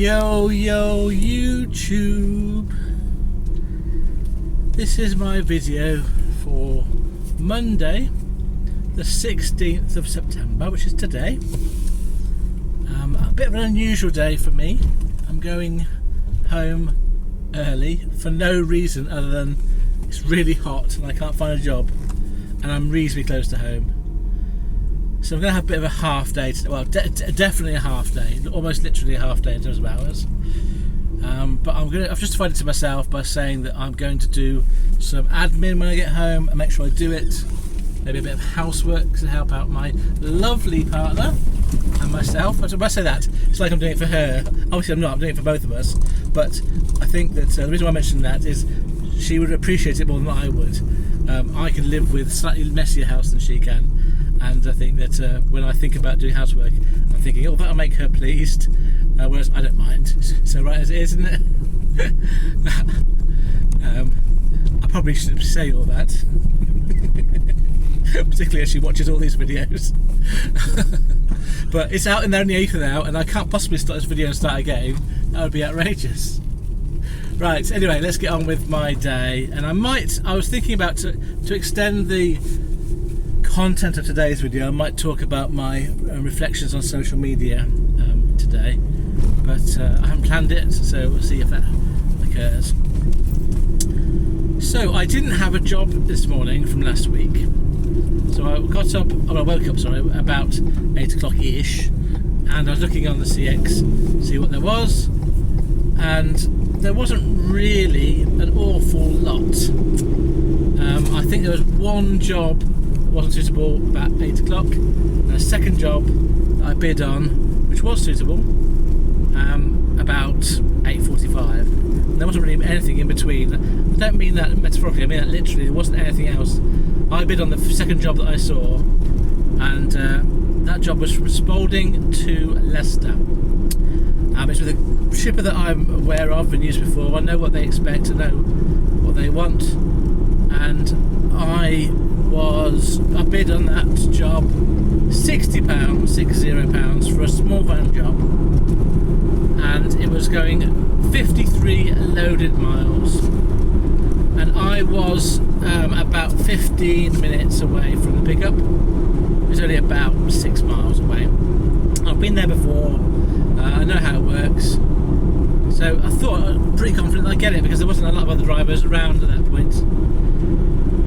Yo YouTube, this is my video for Monday the 16th of September, which is today. A bit of an unusual day for me. I'm going home early for no reason other than it's really hot and I can't find a job and I'm reasonably close to home. So I'm going to have a bit of a half day today. Well, definitely a half day, almost literally a half day in terms of hours. But I've justified it to myself by saying that I'm going to do some admin when I get home and make sure I do it. Maybe a bit of housework to help out my lovely partner and myself. When I say that, it's like I'm doing it for her. Obviously I'm not, I'm doing it for both of us. But I think that the reason why I mentioned that is she would appreciate it more than I would. I can live with a slightly messier house than she can. And I think that when I think about doing housework, I'm thinking, oh, that'll make her pleased, whereas I don't mind. So right as it is, isn't it? I probably shouldn't say all that, particularly as she watches all these videos. But it's out in there in the ether now, and I can't possibly start this video and start again. That would be outrageous. Right, anyway, let's get on with my day. And I was thinking about to extend the content of today's video. I might talk about my reflections on social media today, but I haven't planned it, so we'll see if that occurs. So I didn't have a job this morning from last week, so I woke up about 8 o'clock ish, and I was looking on the CX to see what there was, and there wasn't really an awful lot. I think there was one job wasn't suitable about 8 o'clock, and a second job that I bid on which was suitable about 8:45. There wasn't really anything in between. I don't mean that metaphorically, I mean that literally. There wasn't anything else. I bid on the second job that I saw, and that job was from Spalding to Leicester. It's with a shipper that I'm aware of and used before. I know what they expect, I know what they want, and I bid on that job £60 for a small van job, and it was going 53 loaded miles, and I was about 15 minutes away from the pickup. It was only about 6 miles away. I've been there before, I know how it works, so I thought I was pretty confident I'd get it because there wasn't a lot of other drivers around at that point.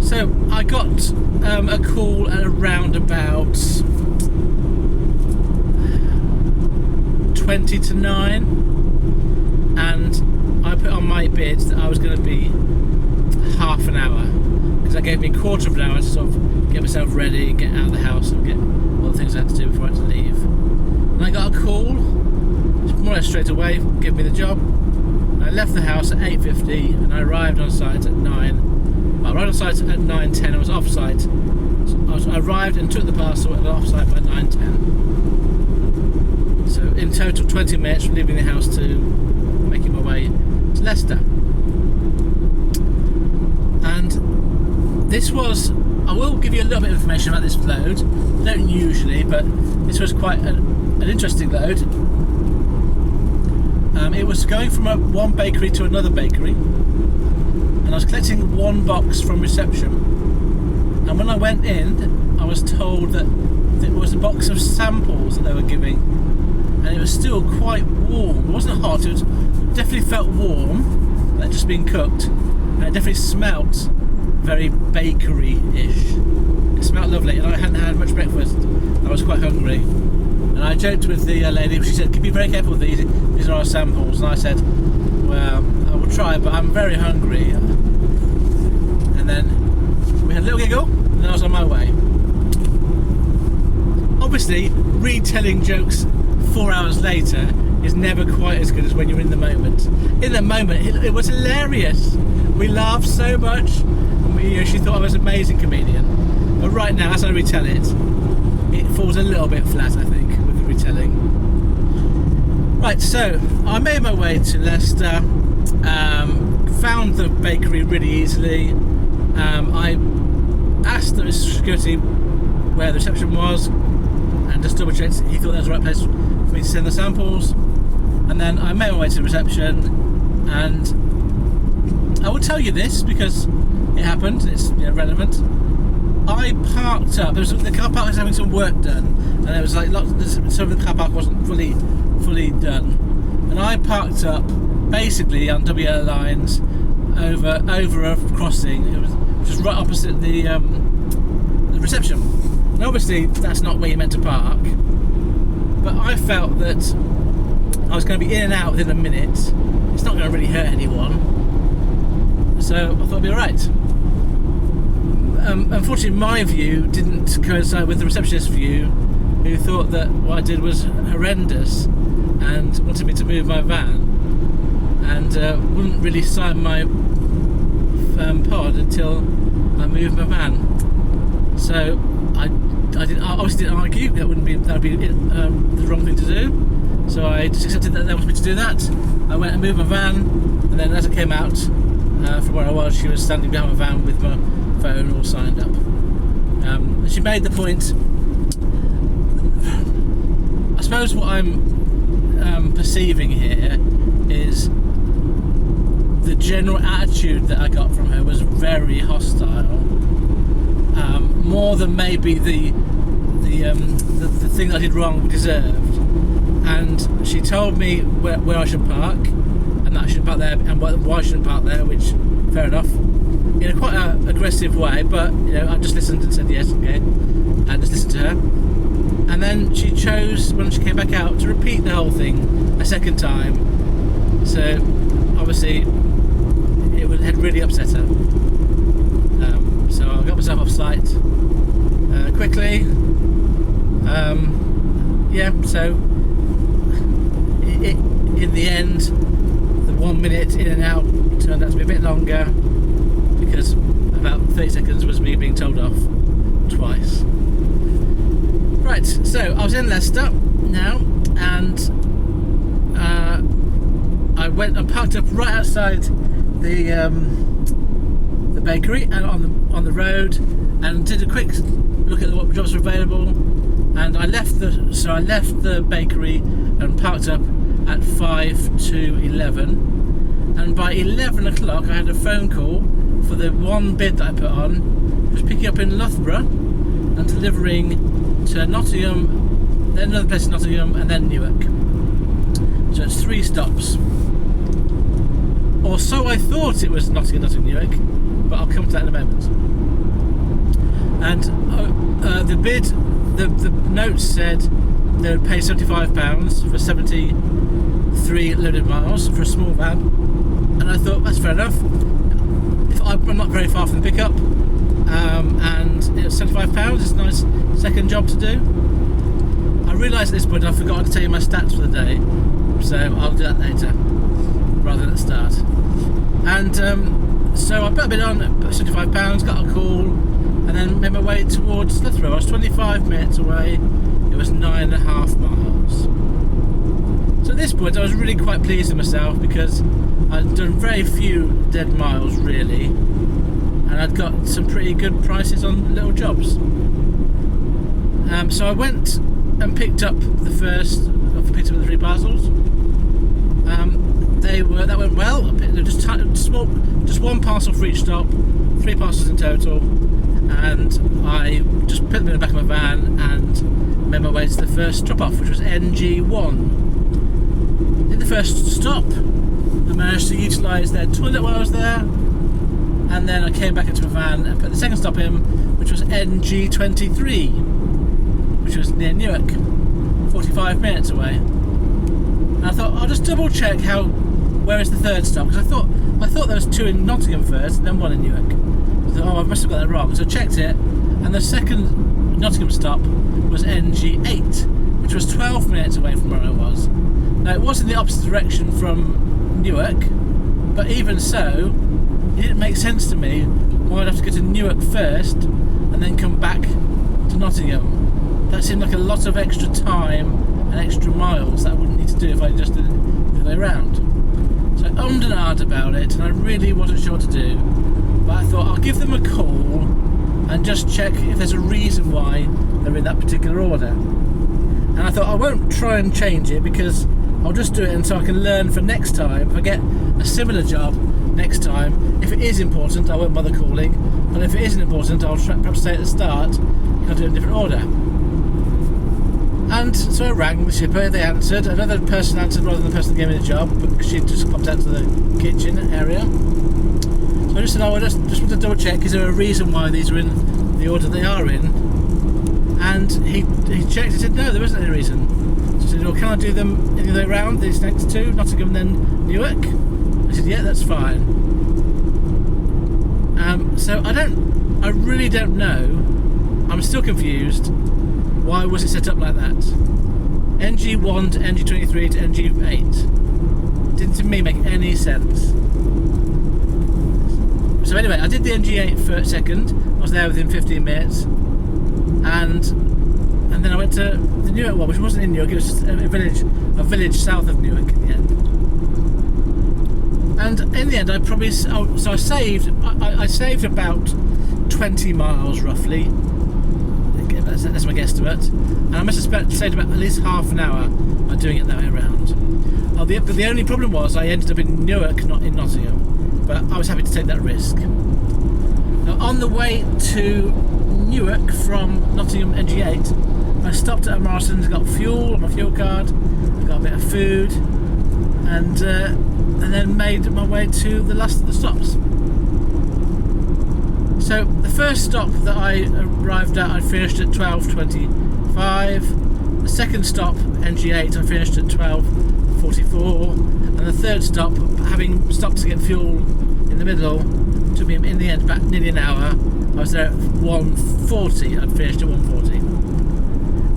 So I got a call at around about 20 to 9, and I put on my bid that I was going to be half an hour, because that gave me a quarter of an hour to sort of get myself ready and get out of the house and get all the things I had to do before I had to leave. And I got a call, more or less straight away, give me the job. I left the house at 8:50 and I arrived on site at 9. I arrived on site at 9:10. I was off site. So I arrived and took the parcel and off site by 9:10. So in total 20 minutes from leaving the house to making my way to Leicester. And this was, I will give you a little bit of information about this load. I don't usually, but this was quite an interesting load. It was going from one bakery to another bakery, and I was collecting one box from reception, and when I went in I was told that it was a box of samples that they were giving, and it was still quite warm. It wasn't hot, it definitely felt warm, like just being cooked, and it definitely smelt very bakery-ish. It smelled lovely, and I hadn't had much breakfast. I was quite hungry, and I joked with the lady. She said, "Be very careful with these are our samples," and I said, "Well, I will try, but I'm very hungry." And then we had a little giggle, and then I was on my way. Obviously, retelling jokes 4 hours later is never quite as good as when you're in the moment. In the moment, it was hilarious. We laughed so much, and she thought I was an amazing comedian. But right now, as I retell it, it falls a little bit flat, I think, with the retelling. Right, so I made my way to Leicester, found the bakery really easily. I asked the security where the reception was, and just double checked he thought that was the right place for me to send the samples. And then I made my way to the reception, and I will tell you this because it happened, it's relevant. I parked up, the car park was having some work done, and there was like some of the car park wasn't fully done, and I parked up basically on WL lines over a crossing. It was just right opposite the reception, and obviously that's not where you're meant to park, but I felt that I was going to be in and out within a minute. It's not going to really hurt anyone, so I thought it'd be alright. Unfortunately, my view didn't coincide with the receptionist's view, who thought that what I did was horrendous and wanted me to move my van, and wouldn't really sign my pod until I moved my van. So I obviously didn't argue. That would be the wrong thing to do. So I just accepted that they wanted me to do that. I went and moved my van, and then as I came out from where I was, she was standing behind my van with my phone all signed up. She made the point. I suppose what I'm perceiving here is the general attitude that I got from her was very hostile, more than maybe the thing that I did wrong deserved. And she told me where I should park, and that I shouldn't park there, and why I shouldn't park there, which, fair enough, in a quite aggressive way, but I just listened and said yes, okay, and just listened to her. And then she chose, when she came back out, to repeat the whole thing a second time. So obviously it had really upset her. So I got myself off site quickly. So in the end, the 1 minute in and out turned out to be a bit longer, because about 30 seconds was me being told off twice. Right, so I was in Leicester now, and I parked up right outside the bakery and on the road, and did a quick look at what jobs were available. And I left the bakery and parked up at 5 to 11. And by 11 o'clock, I had a phone call for the one bid that I put on. It was picking up in Loughborough and delivering to Nottingham, then another place in Nottingham, and then Newark. So it's 3 stops. Or so I thought it was Nottingham, Newark, but I'll come to that in a moment. And the bid, the note said they would pay £75 for 73 loaded miles for a small van, and I thought that's fair enough. I'm not very far from the pickup, and it was £75. It's a nice second job to do. I realised at this point I've forgotten to tell you my stats for the day, so I'll do that later rather than at the start. And so I put a bid on, £75, got a call, and then made my way towards Loughborough. I was 25 minutes away. It was 9.5 miles. So at this point I was really quite pleased with myself, because I'd done very few dead miles really, and I'd got some pretty good prices on little jobs. So I went and picked up the 3 parcels. That went well. Just one parcel for each stop, 3 parcels in total, and I just put them in the back of my van and made my way to the first drop-off, which was NG1. In the first stop, I managed to utilise their toilet while I was there, and then I came back into my van and put the second stop in, which was NG23, which was near Newark, 45 minutes away. And I thought I'll just double check where is the third stop, because I thought there was 2 in Nottingham first and then 1 in Newark. I thought, I must have got that wrong. So I checked it, and the second Nottingham stop was NG8, which was 12 minutes away from where I was. Now it was in the opposite direction from Newark, but even so, it didn't make sense to me why I'd have to go to Newark first and then come back to Nottingham. That seemed like a lot of extra time and extra miles that I wouldn't need to do if I just did it the other way around. So I ummed and ahed about it, and I really wasn't sure what to do, but I thought I'll give them a call and just check if there's a reason why they're in that particular order. And I thought I won't try and change it because I'll just do it until I can learn for next time. If I get a similar job next time, if it is important, I won't bother calling. And if it isn't important, I'll perhaps say at the start, I'll do it in a different order. And so I rang the shipper, they answered. Another person answered rather than the person that gave me the job, but she just popped out to the kitchen area. So I just said, I just want to double check, is there a reason why these are in the order they are in? And he checked and said, no, there isn't any reason. So I said, well, can I do them any other way around, these next two, Nottingham and then Newark? I said, yeah, that's fine. So I really don't know. I'm still confused. Why was it set up like that? NG1 to NG23 to NG8. Didn't to me make any sense. So anyway, I did the NG8 for second. I was there within 15 minutes. And then I went to the Newark one, which wasn't in Newark, it was just a village south of Newark in the end. And in the end, I saved about 20 miles roughly. That's my guesstimate. And I must have saved about at least half an hour by doing it that way around. But the only problem was I ended up in Newark, not in Nottingham. But I was happy to take that risk. Now, on the way to Newark from Nottingham NG8, I stopped at a Morrison's, got fuel on my fuel card, I got a bit of food, and then made my way to the last of the stops. So the first stop that I arrived at, I finished at 12:25. The second stop, NG8, I finished at 12:44, and the third stop, having stopped to get fuel in the middle, took me in the end back nearly an hour. I was there at 1:40. I'd finished at 1:40,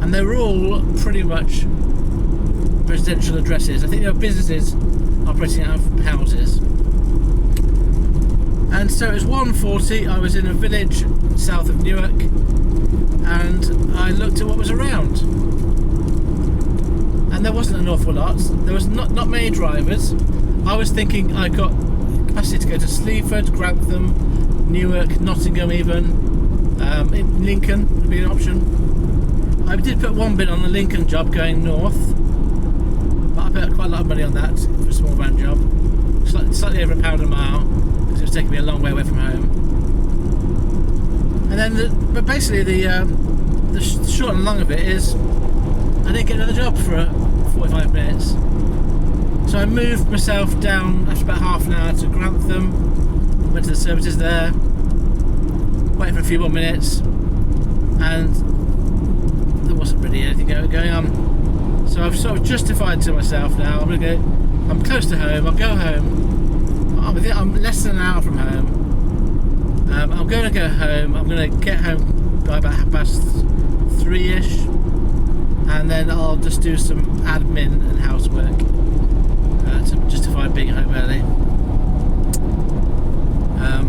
and they were all pretty much residential addresses. I think there were businesses operating out of houses. And so it was 1:40, I was in a village south of Newark, and I looked at what was around. And there wasn't an awful lot. There was not many drivers. I was thinking I got capacity to go to Sleaford, Grantham, Newark, Nottingham even. Lincoln would be an option. I did put one bid on the Lincoln job going north, but I put quite a lot of money on that for a small van job. Slightly over £1 a mile. It was taking me a long way away from home. And then, but basically the short and long of it is, I didn't get another job for 45 minutes. So I moved myself down after about half an hour to Grantham, went to the services there, waited for a few more minutes, and there wasn't really anything going on. So I've sort of justified to myself now, I'm close to home, I'll go home. I'm less than an hour from home. I'm going to go home. I'm going to get home by about 3:30ish, and then I'll just do some admin and housework to justify being home early.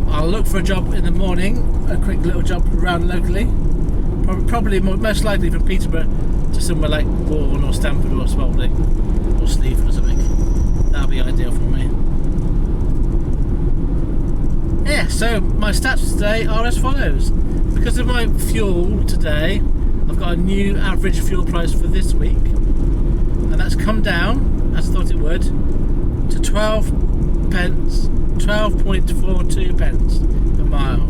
I'll look for a job in the morning, a quick little job around locally, probably most likely from Peterborough to somewhere like Bourne or Stamford or Spalding or Sleaford or something. That'll be ideal for me. Yeah, so my stats today are as follows. Because of my fuel today, I've got a new average fuel price for this week, and that's come down, as I thought it would, to 12.42 pence per mile.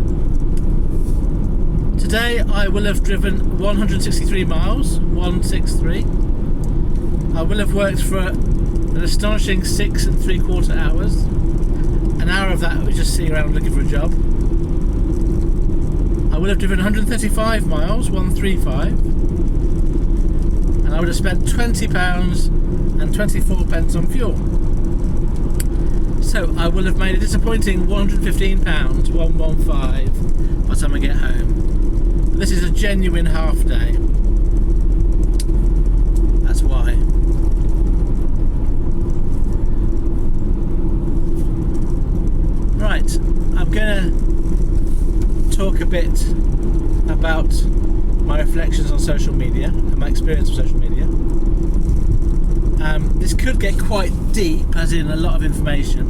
Today I will have driven 163 miles, 163. I will have worked for an astonishing 6 3/4 hours. An hour of that was just sitting around looking for a job. I would have driven 135 miles, 135, and I would have spent £20 and 24 pence on fuel. So I will have made a disappointing £115, 115, by the time I get home. But this is a genuine half day. That's why. Right, I'm going to talk a bit about my reflections on social media and my experience of social media. This could get quite deep, as in a lot of information,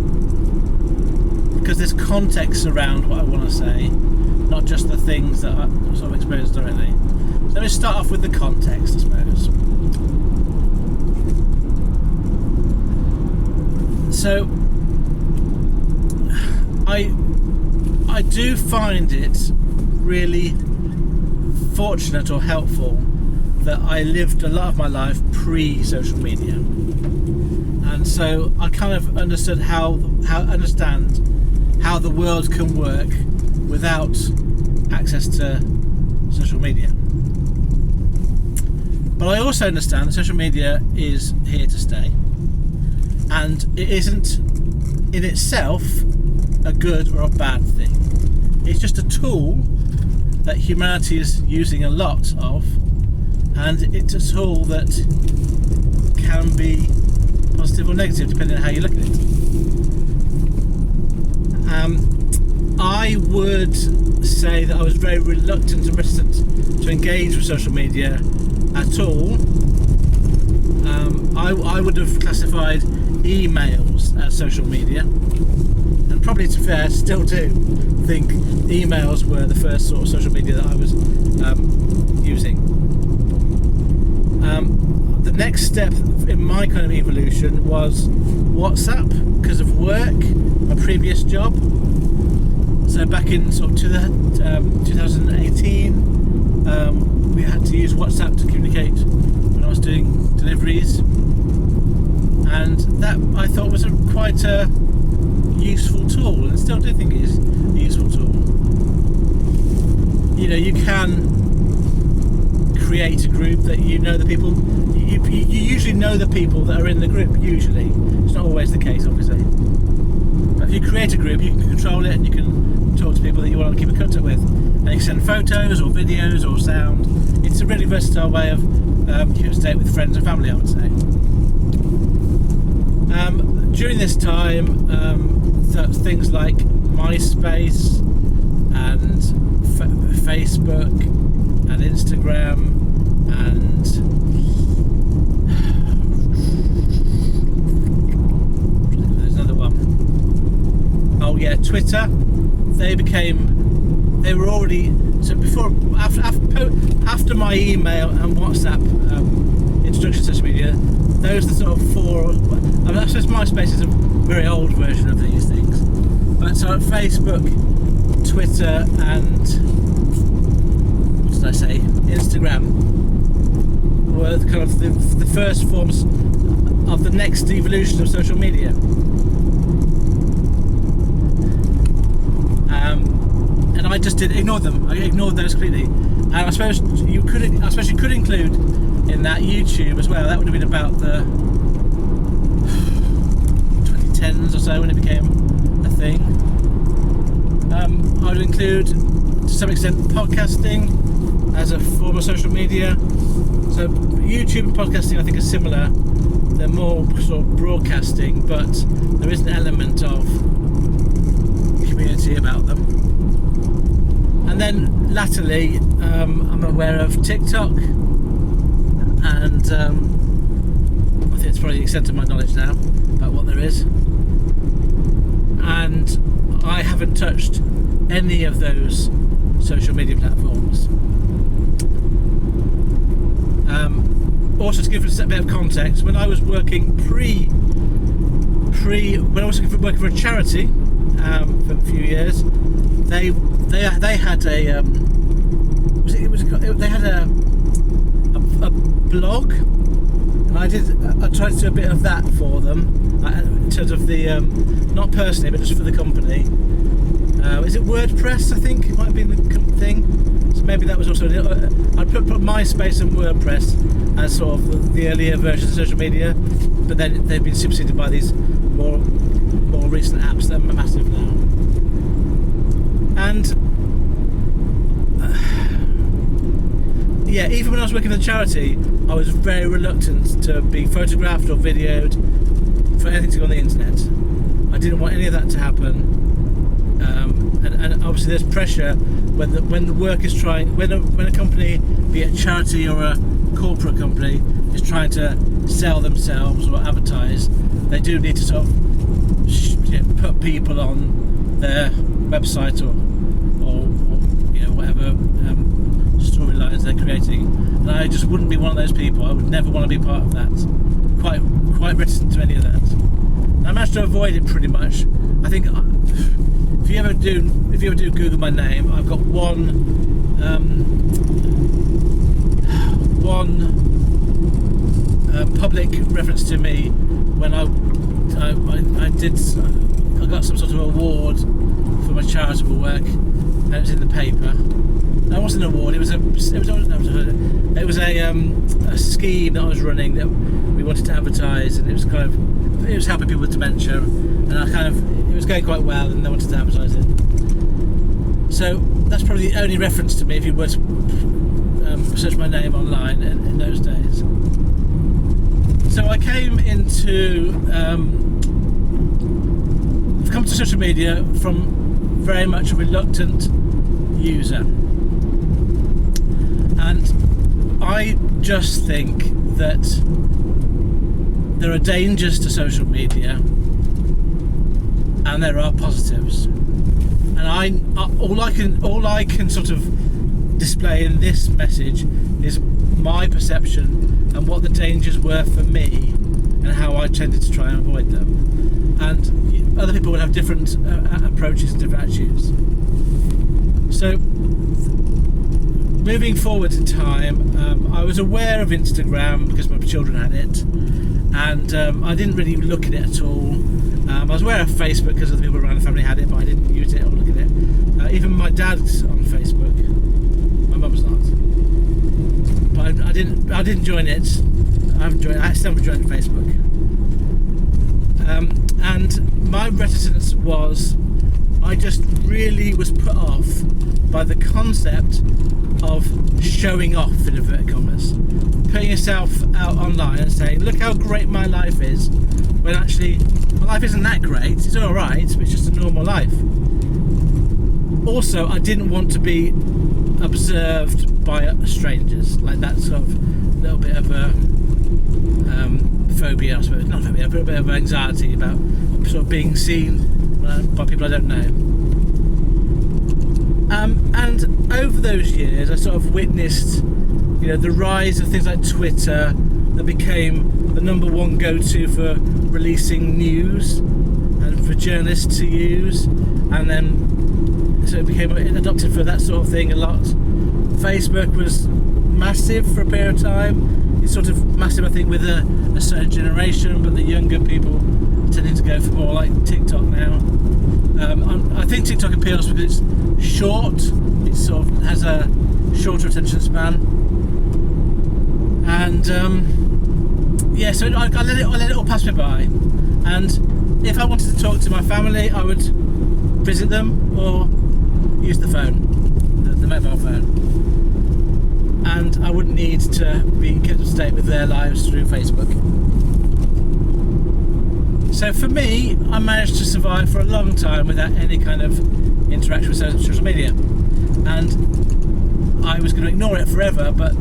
because there's context around what I want to say, not just the things that I sort of experienced directly. So let me start off with the context, I suppose. So I do find it really fortunate or helpful that I lived a lot of my life pre-social media, and so I kind of understand how the world can work without access to social media. But I also understand that social media is here to stay, and it isn't in itself a good or a bad thing. It's just a tool that humanity is using a lot of, and it's a tool that can be positive or negative depending on how you look at it. I would say that I was very reluctant and reticent to engage with social media at all. I would have classified emails as social media, and probably, to be fair, still do think emails were the first sort of social media that I was using. The next step in my kind of evolution was WhatsApp because of work, my previous job. So back in sort of 2018, we had to use WhatsApp to communicate when I was doing deliveries, and that I thought was quite a useful tool, and still do think it is a useful tool. You know, you can create a group that you know the people. You usually know the people that are in the group. Usually, it's not always the case, obviously. But if you create a group, you can control it, and you can talk to people that you want to keep in contact with. And you can send photos or videos or sound. It's a really versatile way of keeping up to date with friends and family, I would say. During this time, things like MySpace and Facebook and Instagram and there's another one. Oh yeah, Twitter. They were already, so before, after my email and WhatsApp introduction to social media, those are the sort of four. I mean, I suppose MySpace is a very old version of these things. But so Facebook, Twitter, and what did I say? Instagram were kind of the first forms of the next evolution of social media. And I just did ignore them. I ignored those completely. And I suppose you could include in that YouTube as well. That would have been about the 2010s or so when it became a thing. I would include, to some extent, podcasting as a form of social media. So YouTube and podcasting, I think, are similar. They're more sort of broadcasting, but there is an element of community about them. And then latterly, I'm aware of TikTok, and I think it's probably the extent of my knowledge now about what there is. And I haven't touched any of those social media platforms. Also, to give a bit of context, when I was working when I was working for a charity for a few years, they had a blog, and I tried to do a bit of that for them in terms of the not personally but just for the company. Is it WordPress? I think it might have been the thing. So maybe that was also. I put MySpace and WordPress as sort of the earlier versions of social media, but then they've been superseded by these more recent apps that are massive now. And yeah, even when I was working for the charity, I was very reluctant to be photographed or videoed for anything to go on the internet. I didn't want any of that to happen. And obviously there's pressure when the work is trying, when a company, be it a charity or a corporate company, is trying to sell themselves or advertise, they do need to sort of put people on their website or you know, whatever storylines they're creating, and I just wouldn't be one of those people. I would never want to be part of that. Quite reticent to any of that. I managed to avoid it pretty much. I think if you ever do Google my name, I've got one public reference to me when I got some sort of award for my charitable work, and it was in the paper. That wasn't an award. It was a scheme that I was running that we wanted to advertise, and it was helping people with dementia, and it was going quite well, and they wanted to advertise it. So that's probably the only reference to me if you were to search my name online in those days. So I came I've come to social media from very much a reluctant user, and I just think that there are dangers to social media and there are positives, and all I can sort of display in this message is my perception and what the dangers were for me and how I tended to try and avoid them, and other people will have different approaches and different attitudes. So moving forward in time, I was aware of Instagram because my children had it, and I didn't really look at it at all. I was aware of Facebook because other people around the family had it, but I didn't use it or look at it. Even my dad's on Facebook. My mum's not. But I didn't join it. I still haven't joined Facebook. And my reticence was, I just really was put off by the concept of showing off, in inverted commas, putting yourself out online and saying, look how great my life is, when actually my life isn't that great. It's all right, but it's just a normal life. Also, I didn't want to be observed by strangers, like that sort of little bit of a phobia, I suppose. Not phobia, but a bit of anxiety about sort of being seen by people I don't know. And over those years, I sort of witnessed, the rise of things like Twitter that became the number one go-to for releasing news and for journalists to use, and then so it became adopted for that sort of thing a lot. Facebook was massive for a period of time. It's sort of massive, I think, with a certain generation, but the younger people tending to go for more like TikTok now. I think TikTok appeals because it's short. It sort of has a shorter attention span, and so I let it all pass me by. And if I wanted to talk to my family, I would visit them or use the phone, the mobile phone, and I wouldn't need to be kept up to date with their lives through Facebook. So for me, I managed to survive for a long time without any kind of interaction with social media, and I was going to ignore it forever, but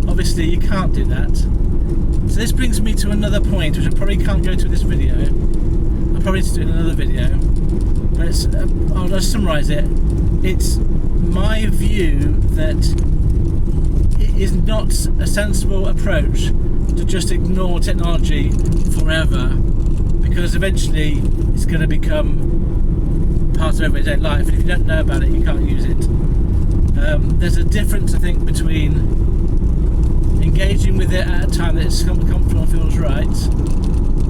obviously you can't do that. So this brings me to another point, which I probably can't go to in this video. I'll probably need to do it in another video, but I'll just summarise it. It's my view that it is not a sensible approach to just ignore technology forever, because eventually it's going to become part of everyday life, and if you don't know about it, you can't use it. There's a difference, I think, between engaging with it at a time that it's comfortable and feels right,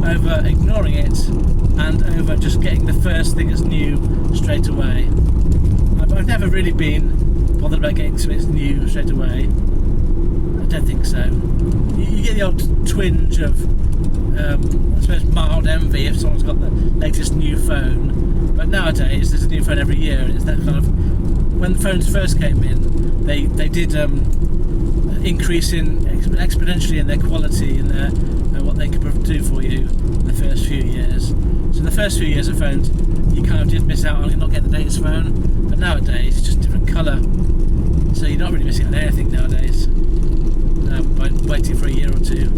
over ignoring it, and over just getting the first thing that's new straight away. I've never really been bothered about getting something that's new straight away. I don't think so. You get the odd twinge of, I suppose, mild envy if someone's got the latest new phone. But nowadays, there's a new phone every year, and it's that kind of. When the phones first came in, they did increase exponentially in their quality and what they could do for you in the first few years. So in the first few years of phones, you kind of did miss out on not getting the latest phone. But nowadays, it's just a different colour, so you're not really missing out on anything nowadays by waiting for a year or two.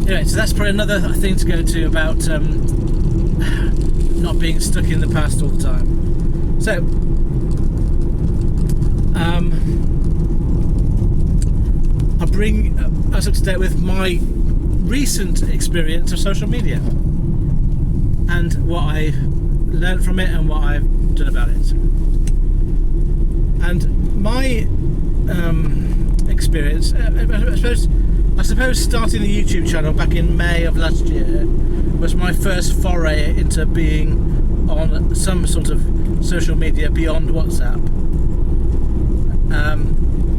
Anyway, so that's probably another thing to go to about not being stuck in the past all the time. So bring us up to date with my recent experience of social media and what I learned from it and what I've done about it. And my experience, I suppose starting the YouTube channel back in May of last year was my first foray into being on some sort of social media beyond WhatsApp.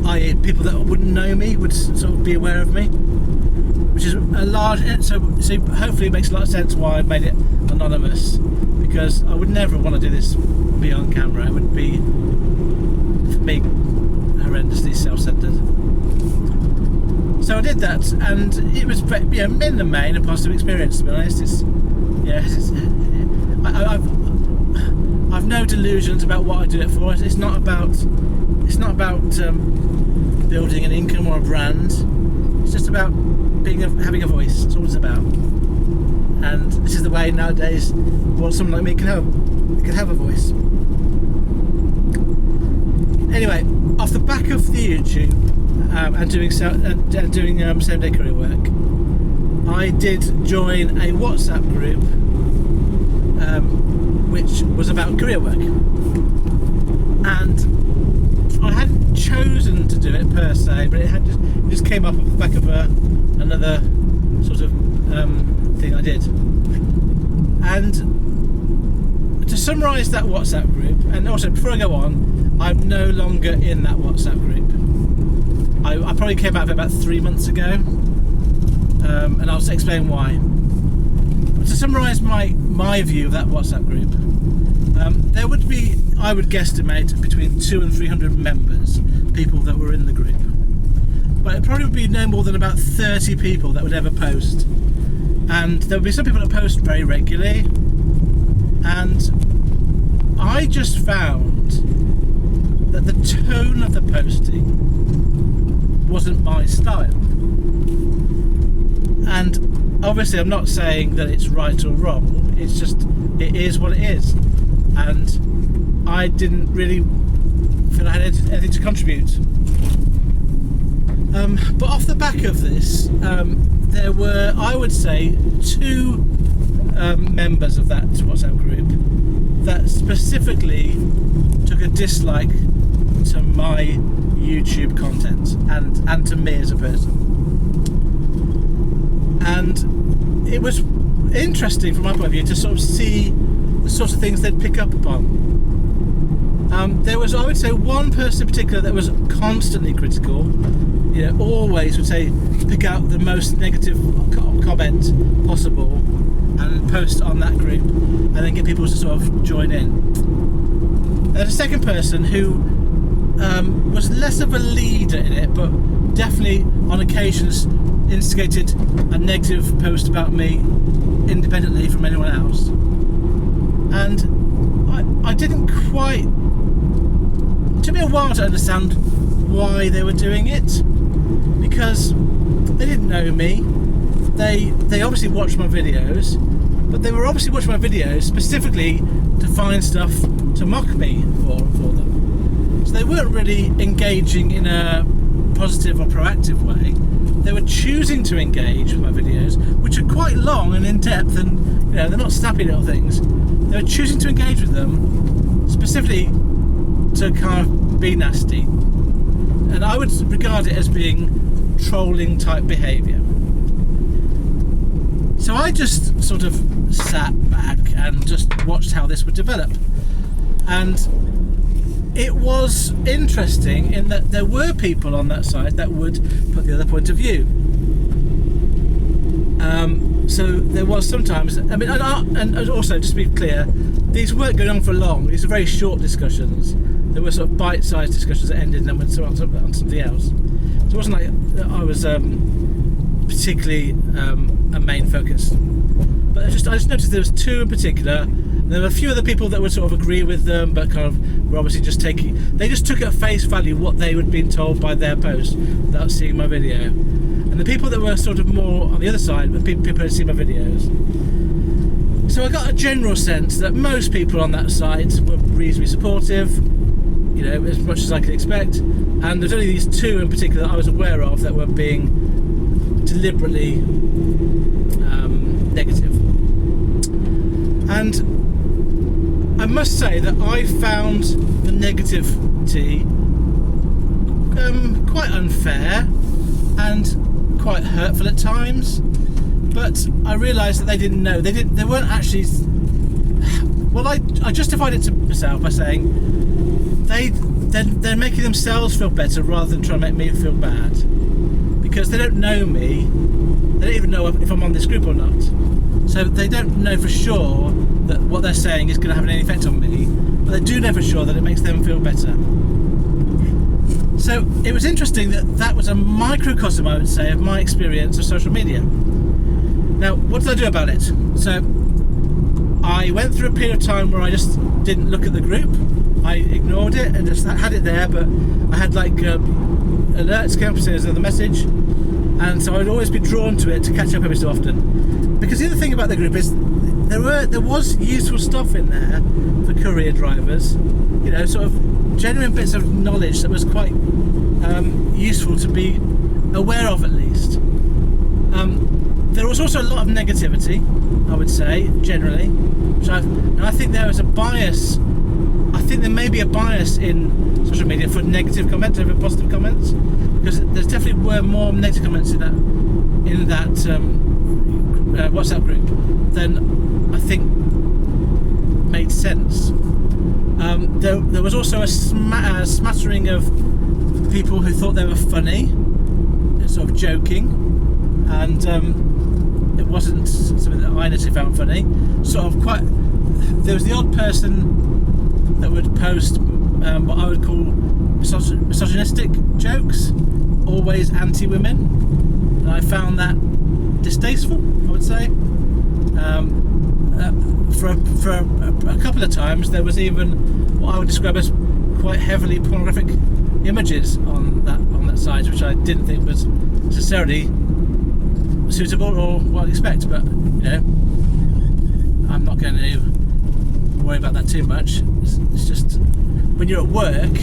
I.e. people that wouldn't know me would sort of be aware of me, which is a large, so hopefully it makes a lot of sense why I made it anonymous, because I would never want to do this be on camera. It would be, for me, horrendously self-centered. So I did that, and it was, in the main, a positive experience, to be honest. I've no delusions about what I do it for. It's not about building an income or a brand. It's just about having a voice. That's all it's about. And this is the way nowadays. Well, someone like me can have a voice. Anyway, off the back of the YouTube and doing same day career work, I did join a WhatsApp group which was about career work, and I hadn't chosen to do it per se, but it just came up off the back of another sort of thing I did. And to summarise that WhatsApp group, and also before I go on, I'm no longer in that WhatsApp group. I probably came out of it about 3 months ago, and I'll explain why. But to summarise my view of that WhatsApp group, there would be, I would guesstimate, between 200 and 300 members, people that were in the group. But it probably would be no more than about 30 people that would ever post. And there would be some people that post very regularly. And I just found that the tone of the posting wasn't my style. And obviously I'm not saying that it's right or wrong, it's just, it is what it is. And I didn't really feel I had anything to contribute. But off the back of this, there were, I would say, 2 members of that WhatsApp group that specifically took a dislike to my YouTube content and to me as a person. And it was interesting from my point of view to sort of see the sorts of things they'd pick up upon. There was, I would say, one person in particular that was constantly critical. Always would say, pick out the most negative comment possible and post on that group, and then get people to sort of join in. There's a second person who was less of a leader in it, but definitely on occasions instigated a negative post about me independently from anyone else. And I didn't quite, it took me a while to understand why they were doing it, because they didn't know me. They obviously watched my videos, but they were obviously watching my videos specifically to find stuff to mock me for them. So they weren't really engaging in a positive or proactive way. They were choosing to engage with my videos, which are quite long and in-depth, and they're not snappy little things. They were choosing to engage with them specifically to kind of be nasty. And I would regard it as being trolling type behaviour. So I just sort of sat back and just watched how this would develop. And it was interesting in that there were people on that side that would put the other point of view. So there was sometimes, and also just to be clear, these weren't going on for long. These are very short discussions. There were sort of bite-sized discussions that ended and then went on something else. So it wasn't like I was particularly a main focus. But I just noticed there was 2 in particular. There were a few other people that would sort of agree with them, but kind of were obviously they just took at face value what they would been told by their post without seeing my video. And the people that were sort of more on the other side were people who had seen my videos. So I got a general sense that most people on that side were reasonably supportive, as much as I could expect. And there's only these two in particular that I was aware of that were being deliberately negative. And I must say that I found the negativity quite unfair and quite hurtful at times. But I realised that they didn't know. They weren't actually. Well, I justified it to myself by saying they're making themselves feel better rather than trying to make me feel bad, because they don't know me. They don't even know if I'm on this group or not. So they don't know for sure that what they're saying is going to have any effect on me, but they do know for sure that it makes them feel better. So it was interesting that was a microcosm, I would say, of my experience of social media. Now, what did I do about it? So I went through a period of time where I just didn't look at the group. I ignored it and just had it there, but I had alerts come up as another message, and so I'd always be drawn to it to catch up every so often. Because the other thing about the group is there was useful stuff in there for courier drivers, sort of genuine bits of knowledge that was quite useful to be aware of, at least. There was also a lot of negativity, I would say, generally, and I think there was a bias. I think there may be a bias in social media for negative comments over positive comments, because there's definitely were more negative comments in that WhatsApp group than I think made sense. There was also a smattering of people who thought they were funny, sort of joking, and it wasn't something that I necessarily found funny. There was the odd person that would post what I would call misogynistic jokes, always anti-women, and I found that distasteful, I would say. For a couple of times there was even what I would describe as quite heavily pornographic images on that site, which I didn't think was necessarily suitable or what I'd expect, but I'm not going to worry about that too much. It's just when you're at work,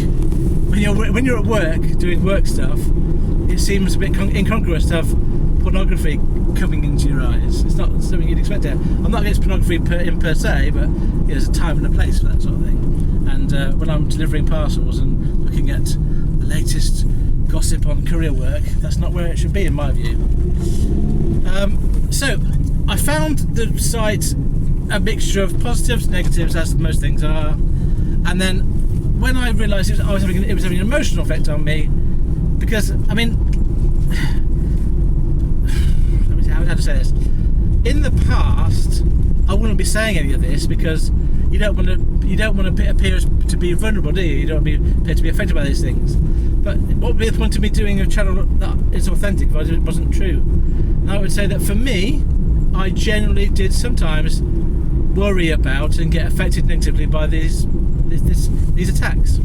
when you're at work doing work stuff, it seems a bit incongruous to have pornography coming into your eyes. It's not something you'd expect to have. I'm not against pornography per se, but there's a time and a place for that sort of thing. And when I'm delivering parcels and looking at the latest gossip on courier work, that's not where it should be, in my view. So I found the site a mixture of positives, negatives, as most things are, and then when I realised it was having an emotional effect on me, because how to say this? In the past, I wouldn't be saying any of this because you don't want to appear to be vulnerable, do you? You don't want to appear to be affected by these things. But what would be the point of me doing a channel that is authentic if it wasn't true? And I would say that for me, I generally did sometimes worry about and get affected negatively by these attacks.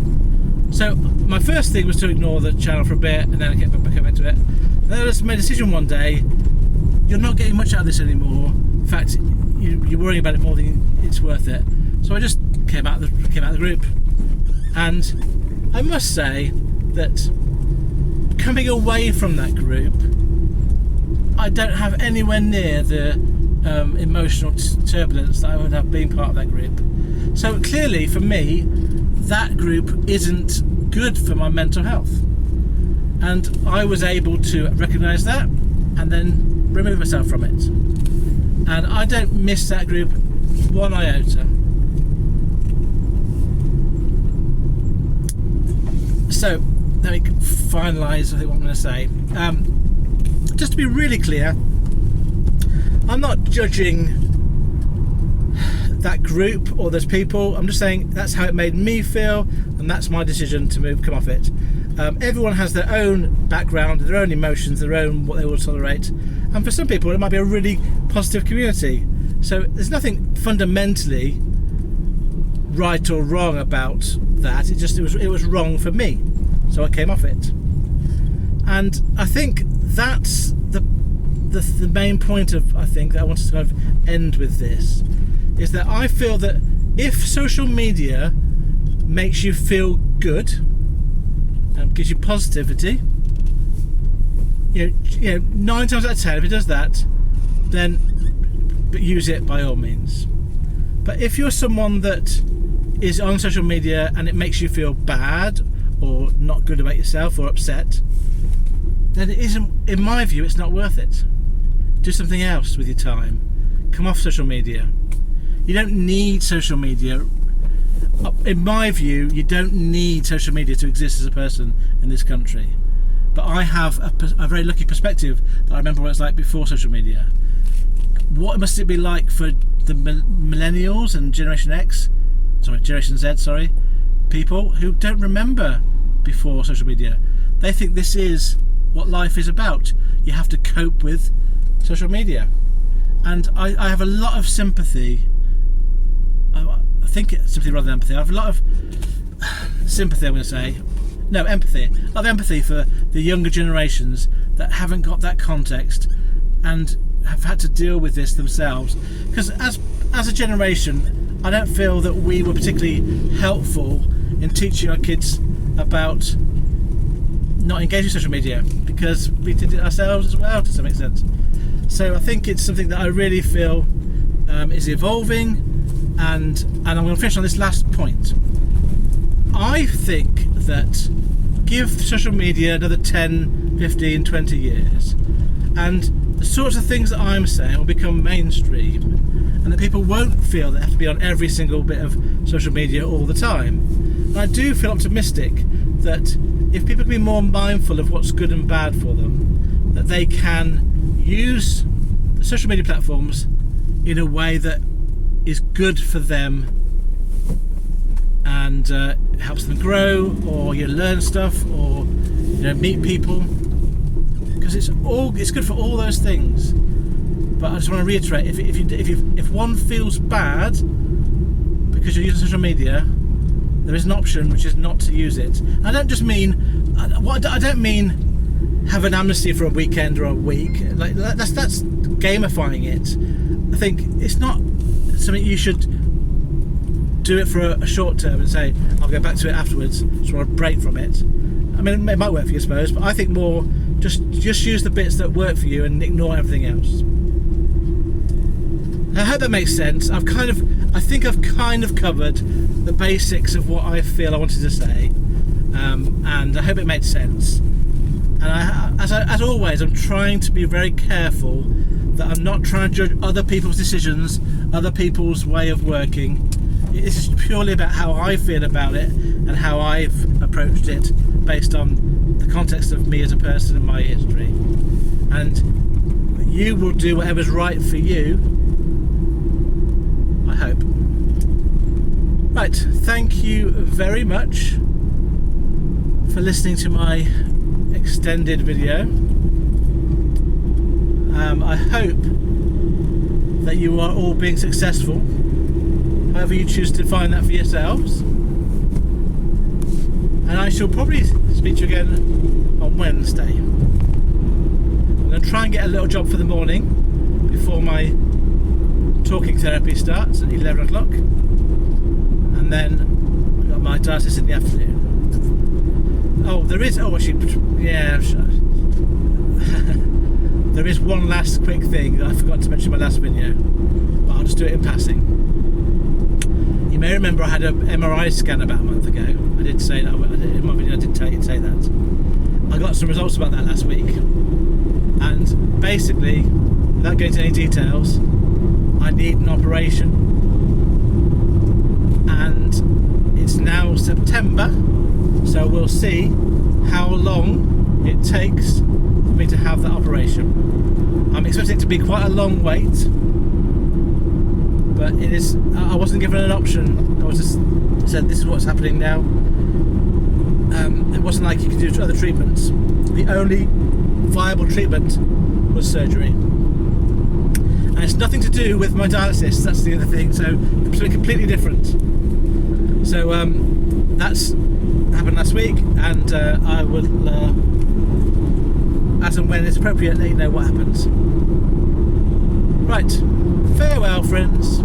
So my first thing was to ignore the channel for a bit, and then I get back into it. And then I just made a decision one day: you're not getting much out of this anymore. In fact, you're worrying about it more than it's worth it. So I just came out of the group, and I must say that coming away from that group, I don't have anywhere near the emotional turbulence that I would have been part of that group. So clearly, for me, that group isn't good for my mental health, and I was able to recognise that and then remove myself from it. And I don't miss that group one iota. So let me finalise, I think, what I'm going to say. Just to be really clear, I'm not judging that group or those people. I'm just saying that's how it made me feel, and that's my decision to come off it. Everyone has their own background, their own emotions, their own what they will tolerate, and for some people it might be a really positive community. So there's nothing fundamentally right or wrong about that. It was wrong for me, so I came off it. And I think that's the main point of, I think, that I wanted to kind of end with this, is that I feel that if social media makes you feel good and gives you positivity, 9 times out of 10, if it does that, then use it by all means. But if you're someone that is on social media and it makes you feel bad or not good about yourself or upset, then it isn't, in my view, it's not worth it. Do something else with your time. Come off social media. You don't need social media. In my view, you don't need social media to exist as a person in this country. But I have a very lucky perspective that I remember what it's like before social media. What must it be like for the millennials and Generation Z, people who don't remember before social media? They think this is what life is about. You have to cope with social media. And I have a lot of sympathy. I think it's sympathy rather than empathy. I have a lot of sympathy, I'm going to say. No, empathy. A lot of empathy for the younger generations that haven't got that context and have had to deal with this themselves. Because as a generation, I don't feel that we were particularly helpful in teaching our kids about not engaging with social media, because we did it ourselves as well to some extent. So I think it's something that I really feel is evolving, and I'm going to finish on this last point. I think that give social media another 10, 15, 20 years, and the sorts of things that I'm saying will become mainstream, and that people won't feel they have to be on every single bit of social media all the time. And I do feel optimistic that if people can be more mindful of what's good and bad for them, that they can use the social media platforms in a way that is good for them and helps them grow, or learn stuff, or meet people, because it's good for all those things. But I just want to reiterate, if one feels bad because you're using social media, there is an option, which is not to use it. I don't just mean I don't mean have an amnesty for a weekend or a week. Like that's gamifying it. I think it's not something you should do it for a short term and say I'll go back to it afterwards. Just want a break from it. I mean, it might work for you, I suppose, but I think more just use the bits that work for you and ignore everything else. I hope that makes sense. I think I've kind of covered the basics of what I feel I wanted to say, and I hope it made sense. And as always, I'm trying to be very careful that I'm not trying to judge other people's decisions, other people's way of working. This is purely about how I feel about it and how I've approached it based on the context of me as a person and my history. And you will do whatever's right for you, I hope. Right, thank you very much for listening to my extended video. I hope that you are all being successful, however you choose to define that for yourselves. And I shall probably speak to you again on Wednesday. I'm going to try and get a little job for the morning before my talking therapy starts at 11 o'clock. And then I've got my dialysis in the afternoon. There is one last quick thing that I forgot to mention in my last video, but I'll just do it in passing. You may remember I had an MRI scan about a month ago. I did say that in my video. I did say that. I got some results about that last week, and basically, without going into any details, I need an operation, and it's now September, so we'll see how long it takes for me to have that operation. I'm expecting it to be quite a long wait, but it is. I wasn't given an option. I was just said this is what's happening now. It wasn't like you could do other treatments. The only viable treatment was surgery, and it's nothing to do with my dialysis. That's the other thing. So completely different. So that's happened last week, and I will, as and when it's appropriate, let you know what happens. Right, farewell, friends.